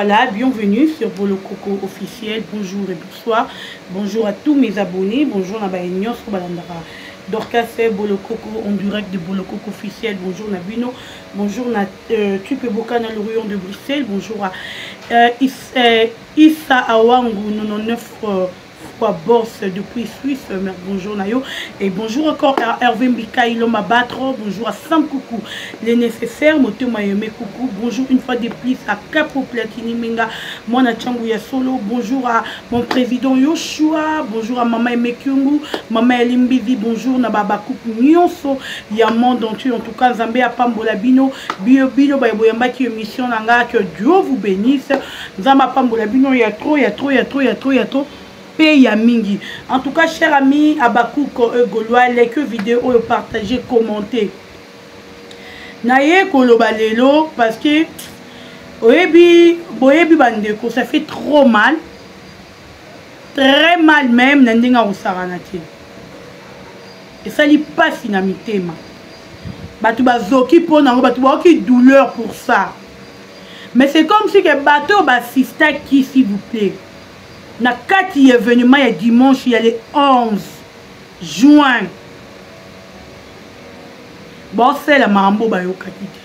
Voilà, bienvenue sur Bolokoko officiel. Bonjour et bonsoir. Bonjour à tous mes abonnés. Bonjour Nabaïnios Balandara. Dorcas Bolokoko en direct de Bolokoko officiel. Bonjour Nabino. Bonjour Tupeboka na l'Orient de Bruxelles. Bonjour à Issa Awangu 99 fois boss depuis Suisse. Bonjour Nayo. Et bonjour encore à Hervé Mbika Iloma Batro. Bonjour à Sam Coucou. Les nécessaires. Moto Mayome Coucou. Bonjour une fois de plus à Capo Platini Minga. Mona Changouya Solo. Bonjour à mon président Yoshua. Bonjour à Mama Emekyungu. Mama Elimbizi. Bonjour Nababa Coucou Nyonso. Yaman Dentu. En tout cas, Zambé à Pambola Bino. Bio Bilo Bayaboyamba qui émission Nanga. Que Dieu vous bénisse. Zamba Pambola Bino. Il y a trop. Pays mingi. En tout cas, chers amis, Abakouk Gaulois, les que vidéo partagez, commentez. Naye Kolobalelo parce que Oebi Bandeko, ça fait trop mal. Très mal même, Nandinga Osaranati. Et ça n'y passe inamitema. Batouba Zoki pour Nango, Batouba qui douleur pour ça. Mais c'est comme si que bateau bassista qui, s'il vous plaît. Na 4 événements, il y a dimanche, il y a le 11 juin. Bon, c'est la mambo bayo kakite.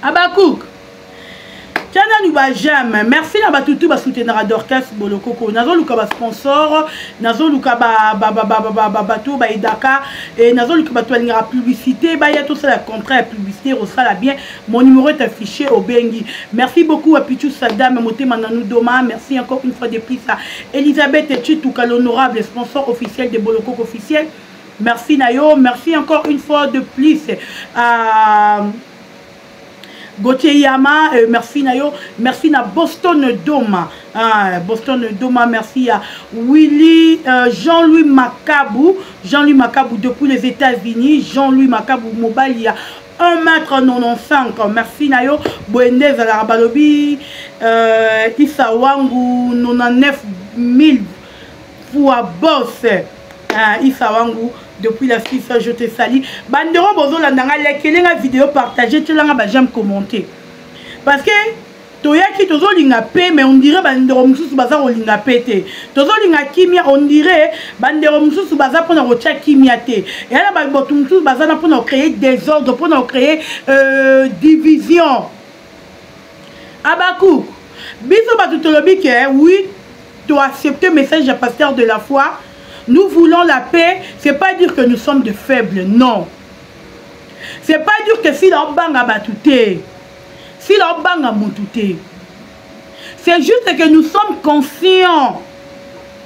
Abakouk. Tiens, nous va jamais. Merci à Batoutou ba soutenir Dorcas Bolokoko. Nazo luka ba sponsor, nazo luka ba bateau ba idaka et nazo luka ba toalinga publicité, ba ya tout ça la contrat la publicité resala bien. Mon numéro est affiché au Bengi. Merci beaucoup à Pichou Sadam Moté Mananou Doma. Merci encore une fois de plus à Elisabeth Chitouka l'honorable sponsor officiel de Bolokoko officiel. Merci Nayo, merci encore une fois de plus à Gauthier Yama, merci Nayo, merci na Boston Doma, Boston Doma, merci à Willy, Jean-Louis Macabou depuis les États-Unis, Jean-Louis Macabou Mobile, il y a 1,95 m, merci Nayo, Boendez à la Balobi, Issa Wangu 99 000 fois boss, Issa Wangu. Depuis la Suisse, je te salue. Bandero bozo landanga la vidéo partagée, tu l'as j'aime commenter. Parce que toya ki tozo linga pe mais on dirait bandero mususu baza o linga pété. Tozo linga kimia on dirait bandero mususu baza pona ko tia kimia te. Et là ba botu mususu baza na pona créer désordre, pona créer division. Abakou. Biso ba tutolobi que oui, tu accepter le message du pasteur de la foi. Nous voulons la paix, c'est pas dire que nous sommes de faibles, non. C'est pas dire que si l'on bang a batouté, si l'on bang a moutouté. C'est juste que nous sommes conscients.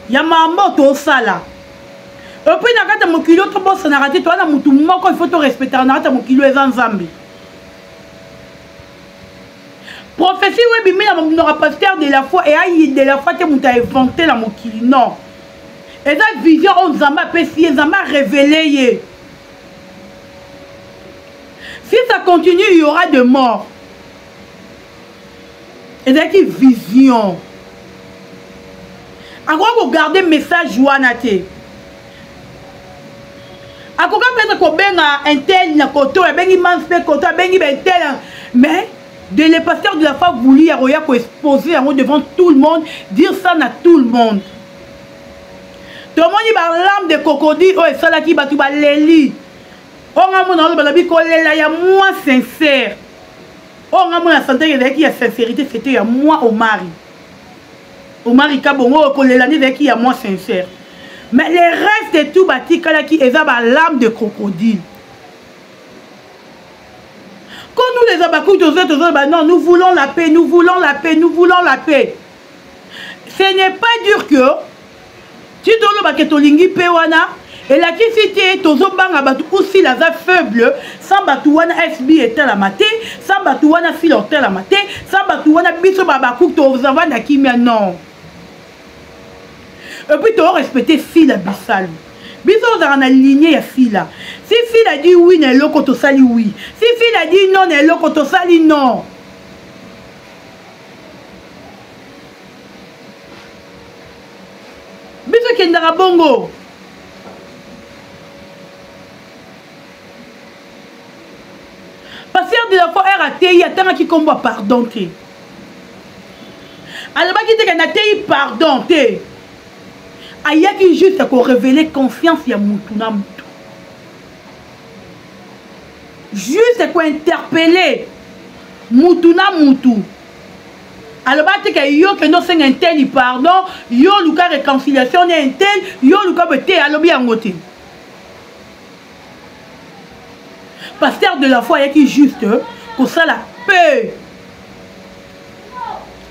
Il y a ma mort au sala. Et puis, dans mon kilo, tu bosses na raté, toi, il faut te respecter, dans mon kilo, et en Zambie. Prophétie, oui, mais il y a un pasteur de la foi, et aïe, de la foi, tu as inventé la mokili, non. Et cette vision, on Zamba pécié, Zamba révélé. Si ça continue, il y aura de morts. Et c'est une vision. À quoi vous gardez le message Jouanate? À quoi vous faites qu'on benga un tel, un coteau, un bengi manspe coteau, un bengi ben tel. Mais de les pasteurs de la foi voulu exposer devant tout le monde, dire ça à tout le monde. Tout le monde dit l'âme de crocodile, oh, et ça là qui va tout l'éli. Oh, on a il y a moins sincère. Oh, on a senti qu'il y a sincérité, c'était il y a moins au mari. Au mari, il y a moins sincère. Mais les restes de tout bâti, qui est l'âme de crocodile. Quand nous les abakou, non, nous voulons la paix, nous voulons la paix, nous voulons la paix. Ce n'est pas dur que. Si tu as dit que tu pewana et la cité tozo banga batu aussi la faible sans batuwana SB est la maté sans batuwana filotel la maté sans batuwana biso babakou to zavanda kimia non. Et puis tu as respecté fille la bisal. Biso dans la lignée ya fille. Si fille a dit oui, ne loko to sali oui. Si fille a dit non, ne loko to sali non. Biso kendara bongo. Pasteur de la foi RATI attend qui combat pardon te. Alors qui te na te pardon te. Aya qui juste pour révéler confiance ya mutu na mutu. Juste pour interpeller mutu na mutu. Alors que yo que non c'est un tel pardon, yo luka réconciliation un tel, yo luka bete alors bien ngote. Pasteur de la foi il qui juste pour ça la paix.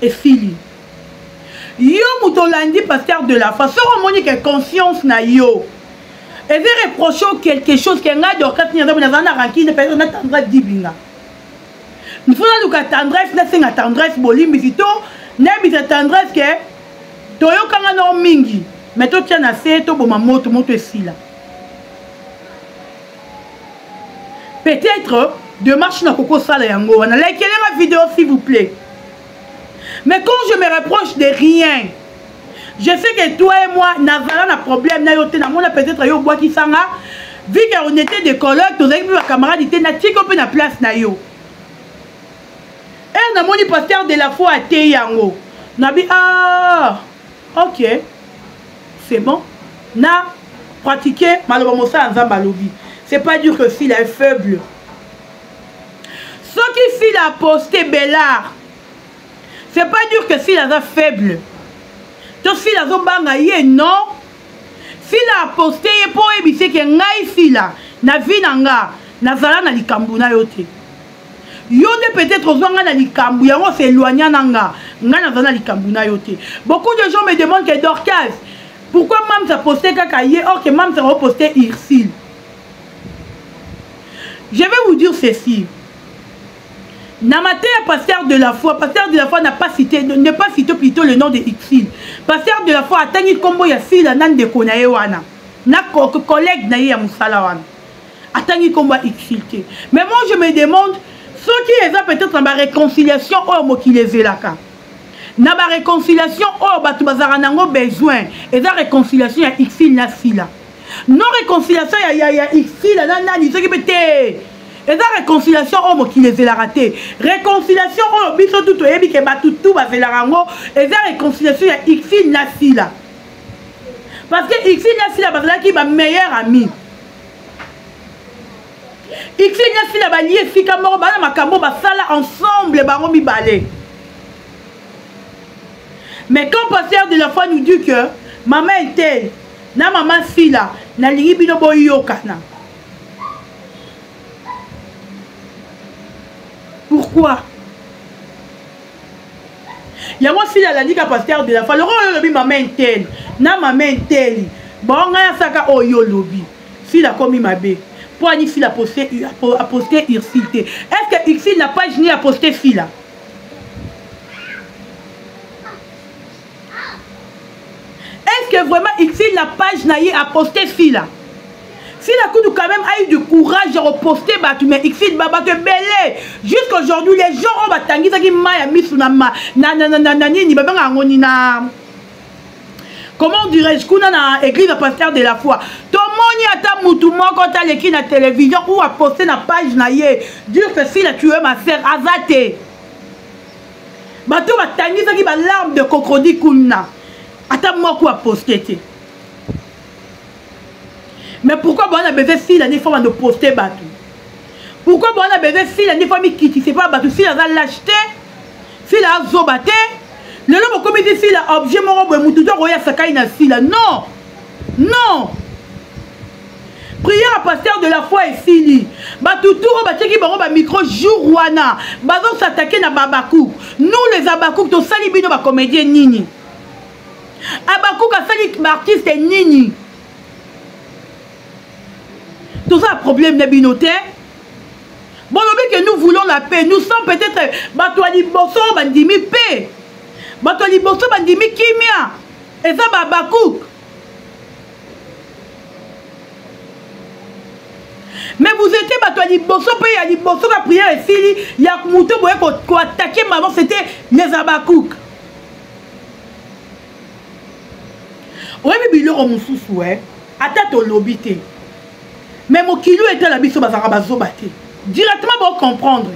Et fili. Yo mutolandi pasteur de la foi, sur monique conscience na yo. Et veut reprocher quelque chose qui nga de quand ni na rancune personne n'attendra dibinga. Il faut que la tendresse, la tendresse, bolimizito, nebisa tendresse que toyo kanga no mingi, mais to tiens na seto boma moto esila. Peut-être démarche na koko sala yango, na likez la vidéo s'il vous plaît. Mais quand je me reproche de rien, je sais que toi et moi n'avons un problème na yote na mona peut-être yo bois qui sanga, vu qu'on était des collègues, tous les camarades étaient na tiko pe na place na yo. Et on a mon pasteur de la foi à Teyango. Nabi, ah, ok, c'est bon. Na pratiqué malheureusement ça en Zambalobi. C'est pas dire que s'il est faible. Ce qui s'il a posté Bellard, c'est pas dire que s'il est faible. Donc s'il a bangaye non. S'il a posté pour éviter que ngai sila na vinanga na zala na likambu na yote. Yode peut-être aux gens na likambu yango s'éloigner nanga ngana zana likambu na yote. Beaucoup de gens me demandent que Dorcas pourquoi mam ça posté kakaye or que mam ça reposté Irsil. Je vais vous dire ceci. Namaté pasteur de la foi n'a pas cité ne pas citer plutôt le nom de Irsil. Pasteur de la foi a tangi kombo ya sila nan de konaye wana. Na collègue na ya musala wana. Atangi kombo Irsil. Mais moi je me demande ceux qui ont peut-être dans la réconciliation, oh, qui les là. Dans la réconciliation, oh, batu bazaranango besoin. Et la réconciliation, il y a Xil na sila. Non réconciliation, il y a Xil na nani, ce qui peut être. Et la réconciliation, oh, qui les a raté. Réconciliation, oh, biso tout et bi ke batu tout bazelarango. Et la réconciliation, il y a Xil na sila. Parce que Xil na sila, parce que qui est ma meilleure amie. Xil si la balie fika moro bana makambo basala ensemble baron mi balé. Mais quand pasteur de la foi nous dit que maman est telle, na maman sila na lingi bino boyo kana. Pourquoi? Yango sila la dit que pasteur de la foi le lobi maman est telle, na maman est telle. Bon nga saka oyo lobi. Sila komi mabe. Pour Anixil a posté Irsilté. Est-ce que Irsil n'a pas gêné à poster Fila? Est-ce que vraiment Irsil n'a pas gêné à poster Fila? Si la coup quand même a eu du courage de reposter, mais Irsil baba que belé. Jusqu'aujourd'hui, les gens ont battangi ça qui m'a mis sous la main. Nanani, ni baba ngoni na. Comment dirais-je qu'on a dans l'église pasteur de la foi? Tout le monde y a ta moutouma quand tu as l'équipe à la télévision ou à poster dans la page naïe. Dire que si la tué ma sœur, azate. Bateau va tanguer ça qui va l'arme de crocodile kuna. Attends-moi quoi poster. Mais pourquoi on a besoin si la fois de poster bateau? Pourquoi on a besoin si la fois qui c'est pas bateau? Si la va l'acheter, si la a zobaté. Le nom comme il dit là objet mon robe mututo roya sakai na sila non non prière à pasteur de la foi et sili batutu ba teki bango ba micro jour wana bazo s'attaquer na Abakouk nous les Abakouk to sali bino ba comédien nini Abakouk a sali artiste nini tout ça problème na binoté. Bon que nous voulons la paix nous sommes peut-être batwali bosso bandimi paix. Bato liboso bandimi kimia eza Abakouk. Mais vous étiez bato liboso pe ya liboso ka prière et fili ya muto boye ko attaquer maman c'était les Abakouk. Ouais biloko mususu ouais ata to lobité. Mais mon kilo était la biso bazara bazobate. Directement pour comprendre.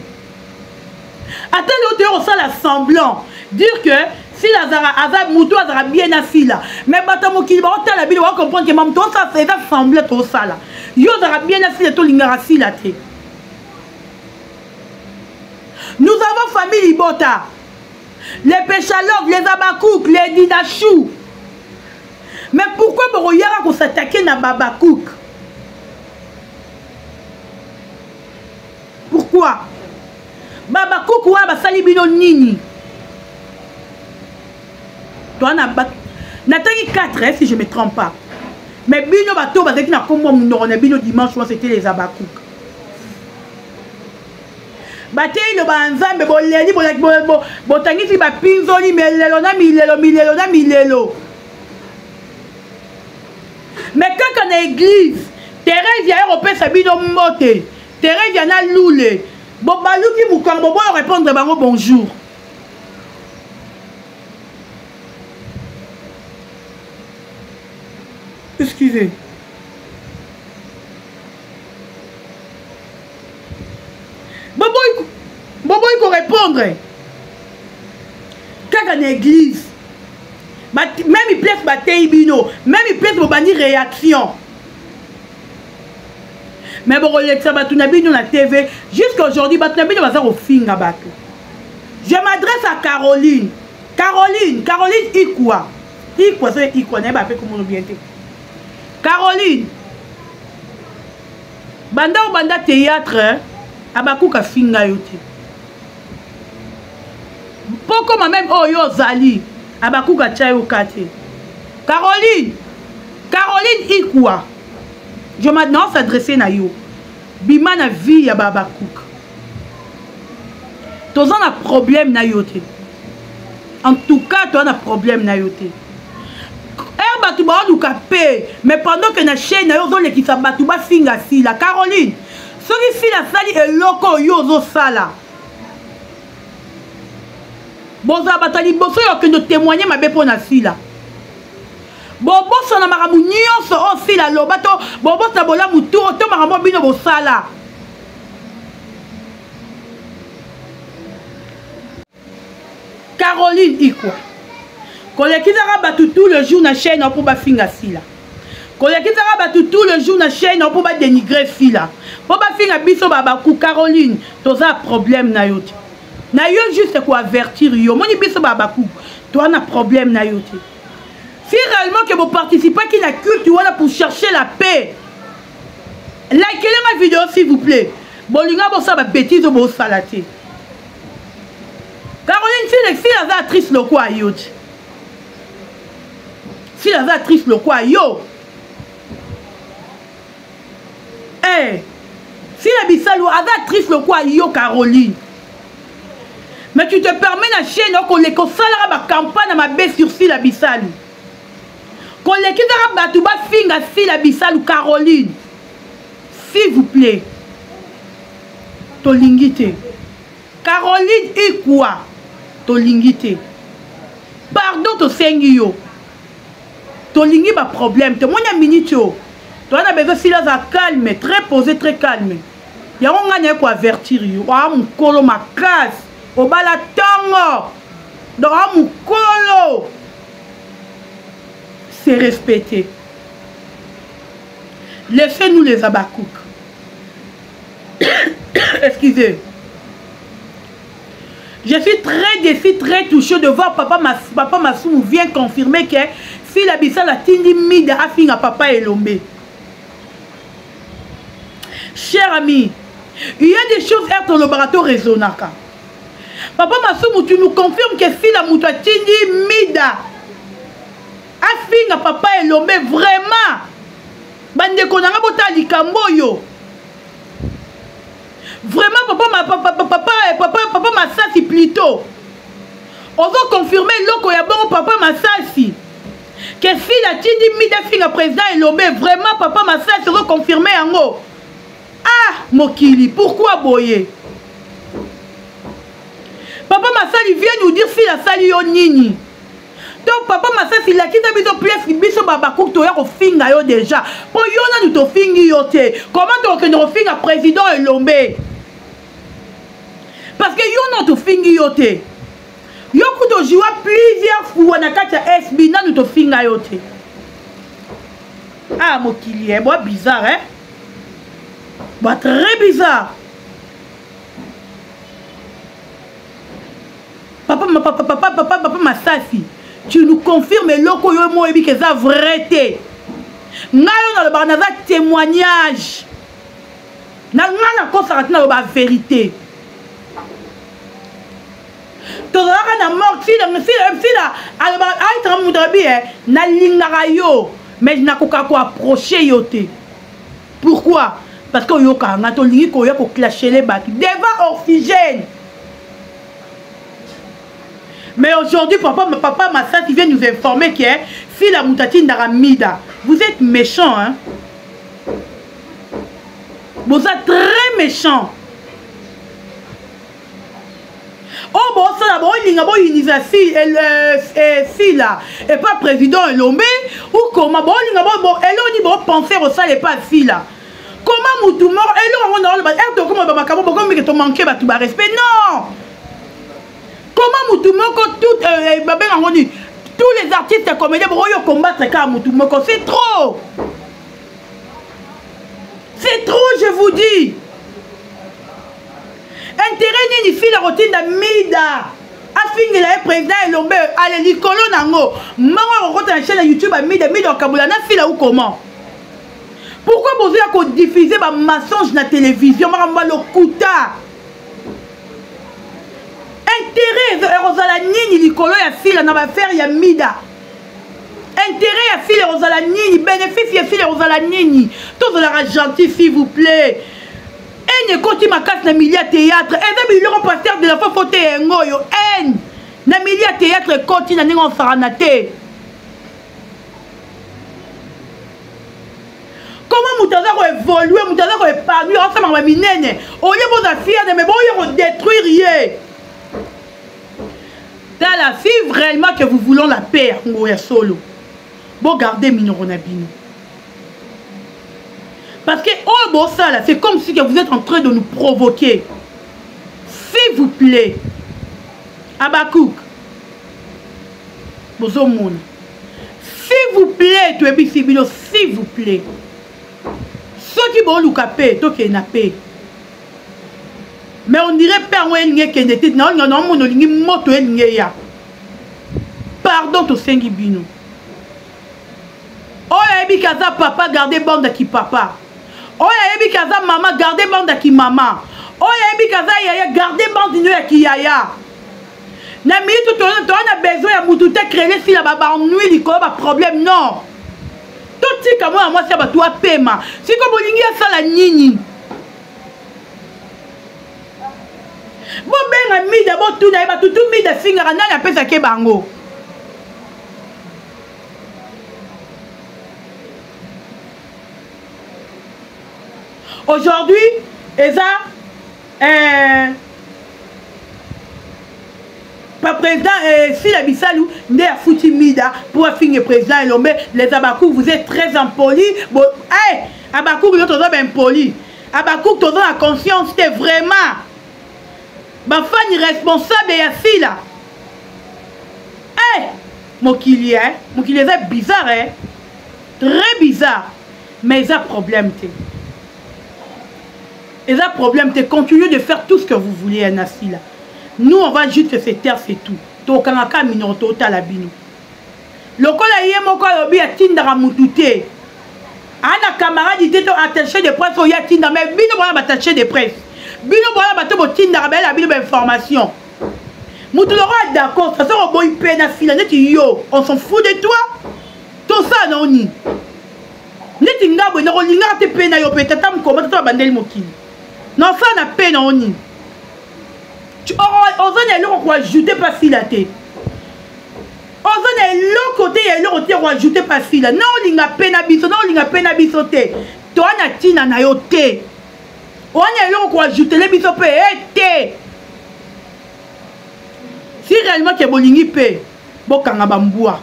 Attends l'autre ça la semblant dire que si Azar Moutou Azara bien assis là mais batamo qui va la ville va comprendre que même tout ça c'est semblant tout ça là yo Azara bien assis là tout l'ingarasi là té. Nous avons famille Ibota, les Péchalov, les Abakouk, les Dinachou. Mais pourquoi Boroyara qu'on s'attaquer à Babakouk? Pourquoi? Babakouk ou Abasalibino Nini? Toi, Nathalie 4, si je ne me trompe pas. Mais Bino Bato, Bazaki n'a comme moi, Bino dimanche, c'était les Abakouk. Bate le banzambe boleli botangisi ba pinzoli milelo na milelo. Mais quand on est église, Thérèse ya européen sabino mote, Thérèse ya na loule. Bo baluki mukambo bo répondre bango bonjour. Excusez. Bobo il faut répondre. Quand on est église, même il place bataille bino, même il place bobani réaction. Mais bon, ça va tout nabino la TV. Jusqu'à aujourd'hui, batunabino va au finga bato. Je m'adresse à Caroline. Caroline, Ikwa. Ikwa, c'est Ikwa, n'est pas fait comme on bien dit. Caroline. Banda ou banda théâtre, abakuka finga yote. Pourquoi même Oyo Zali abakuka chayo kate. Caroline Ikwa. Je m'adresse s'adresser na yo. Bima na vie ya babakouk. Toza na problème na yote. En tout cas, toi na problème na yote. Batu ba luka pe, mais pendant que na chaîne na yo zo le ki sa batu ba finga si la Caroline. Soki si la sali eloko yo zo sala. Boza batali boso yo que nous témoigner ma be pona si la. Bobo sona maramu nyonso o si la lobato bobo tabola mutu to maramu bino bo sala. Caroline Ikwa. Kolekizara batu tout le jour na chaîne pour ba finga si la. Kolekizara batu tout le jour na chaîne pour ba dénigrer si la. Pour ba finga biso babaku Caroline, toza problème na yote. Na yo juste quoi avertir yo. Moni biso babaku, toi na problème na yote. Si réellement que vous participez qui la culte voilà pour chercher la paix. Likez ma vidéo s'il vous plaît. Bolinga bo sa ba bêtise bo salaté. Caroline si la actrice le quoi yote. Si la actrice le quoi yo. Eh, si la bisalou actrice le quoi yo Caroline. Mais tu te permets la chaîne qu'on les consalera ma campagne à ma baisse sur si la bisalou. Qu'on les quittera batouba finga si la bisalou Caroline. S'il vous plaît. Tolingite. Caroline Ikwa. Tolingite. Pardon to sengi yo. Tolingi ba problème. Te monia minute yo. Toi on a besoin si là calme, très posé, très calme. Ya on gagne quoi avertir yo. Ah mon kolo ma casse. Au bala tango. Dans mon kolo. C'est respecté. Laissez-nous les abakouk. Excusez. Je suis très déçu, très touché de voir papa Massou vient confirmer que si la bissa la tindi mide a fin à papa Elombe. Cher ami, il y a des choses à ton laboratoire raisonnable. Papa Massou, tu nous confirmes que si la mouta tindi mida a fin à papa Elombe vraiment. Bande konanga bota likambo yo. Vraiment papa Massasi plutôt. On va confirmer loko ya bon papa Massasi. Que si la tindi mida finga président Elombe vraiment papa Massasi va confirmer en haut. Ah Mokili, pourquoi boyer? Papa Massali vient nous dire si la sali yo nini. Donc papa Massasi la kita biso place biso babakouk to ya ko finga yo déjà. Po yo na nous to fingi yo te. Comment to que nous finga président Elombe? parce que yo non to fingi yo te yo kuto jiwa plusieurs fois na kati ya SB nanu to finga yo te ah mokili bois bizarre hein bois très bizarre papa Masasi tu nous confirmes loko yo mo ebi que ça vrai te ngayo na le banaza témoignage na ngana ko sa na ba vérité to na mort si la alba ay tra mudabi na lingara yo mais na ko ka ko approcher yo te pourquoi parce que yo ka nga to lingi ko yo ko clasher les bateaux devant oxygène. Mais aujourd'hui, papa Massa qui vient nous informer que si la moutatine d'Aramida, vous êtes méchant, hein? Vous êtes très méchant. Oh, bon, ça là-bas, il y a une là, et pas président Elomé, ou comment, bon, il y a bon, penser au ça, et pas si là. Comment Moutou mort, et là, on a le respect, non! Comment Moutoumoko tous les artistes comédiens vont combattre comme Moutoumoko? C'est trop! C'est trop, je vous dis! Intérêt ni fille la routine d'Amida. Afin la président Elombe, allez, Nicolo Nango. Maman, on rentre la chaîne YouTube Amida, Amida, Kabula, na fille ou comment? Pourquoi vous avez diffusé ma mensonge na télévision? Maramba le Kouta. Intérêt Rosala Nini Nicolo ya fille na va faire ya Mida. Intérêt ya fille Rosala Nini, bénéfice ya fille Rosala Nini. Tout de la gentil s'il vous plaît. Et ne continue ma casse na milia théâtre. Et le pasteur de la fois faute ngoyo en na milia théâtre continue na ningo saranate. Comment Moutaza va évoluer, Moutaza va épanouir ensemble ma minene. Au lieu de vos affaires de me bon détruire rien. Dans la fille réellement que vous voulons la paix, solo. Bon, gardez Minoronabino. Parce que, oh, bon, ça là, c'est comme si vous êtes en train de nous provoquer. S'il vous plaît. Abakouk. Bozomon. S'il vous plaît, tu es bisibino, s'il vous plaît. Ceux qui vont nous caper, toi qui es na paix. Mais on dirait père pardon to sengi bino. Oh ebi kaza papa gardez bande qui papa. Oh ebi kaza maman gardez bande qui maman. Oh ebi kaza yaya gardez bande qui yaya. Na mi tout on a besoin ya mutu te créer si la baba ennui li ko ba problème non. Tout si comme moi c'est ba toi paiement. Si comme bolingi ça la nini. Bon ben ami d'abord tout na ba tout mi de finger na la pesa ke bango. Aujourd'hui, Eza pas président si la Bissalou n'est à Foutimida pour finir président Elombe, les Abakou vous êtes très impolis. Bon, hey, Abakou vous êtes bien impoli. Abakou vous avez la conscience c'est vraiment. Ma femme irresponsable et assis là. Eh, mon kili est bizarre, hein? Très bizarre. Mais il y a problème. Il y a problème. Continuez de faire tout ce que vous voulez, Nassi là. Nous, on va juste se taire, c'est tout. Donc, on a qu'à minoroto talabino. Le col a yé mon col obi a tindara mutute. Un camarade était attaché de presse au yatinda, mais bino va attaché de presse. Bino voilà bateau botinda rabel la bino information. Moutulora d'accord, ça sera boy pena fila net yo, on s'en fout de toi. Tout ça non ni. Net ngabo na rolinga te pena yo petata mkoma to bandel mokini. Non ça na pena oni. Tu ozone le ko ajouter pas fila te. Ozone le côté et le côté ko ajouter pas fila. Non linga pena biso, non linga pena biso te. To na tina na yo te. On a quoi ajouter les bisopes et si réellement que bolingi pe bokanga bambua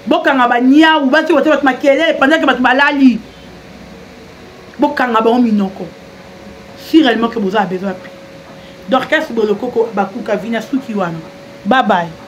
bokanga banya ou bati wote bat makele pendant que bat balali bokanga ba minoko si réellement que vous avez besoin Dorcas Bolokoko Bakuka Vina Suki wana. Bye bye.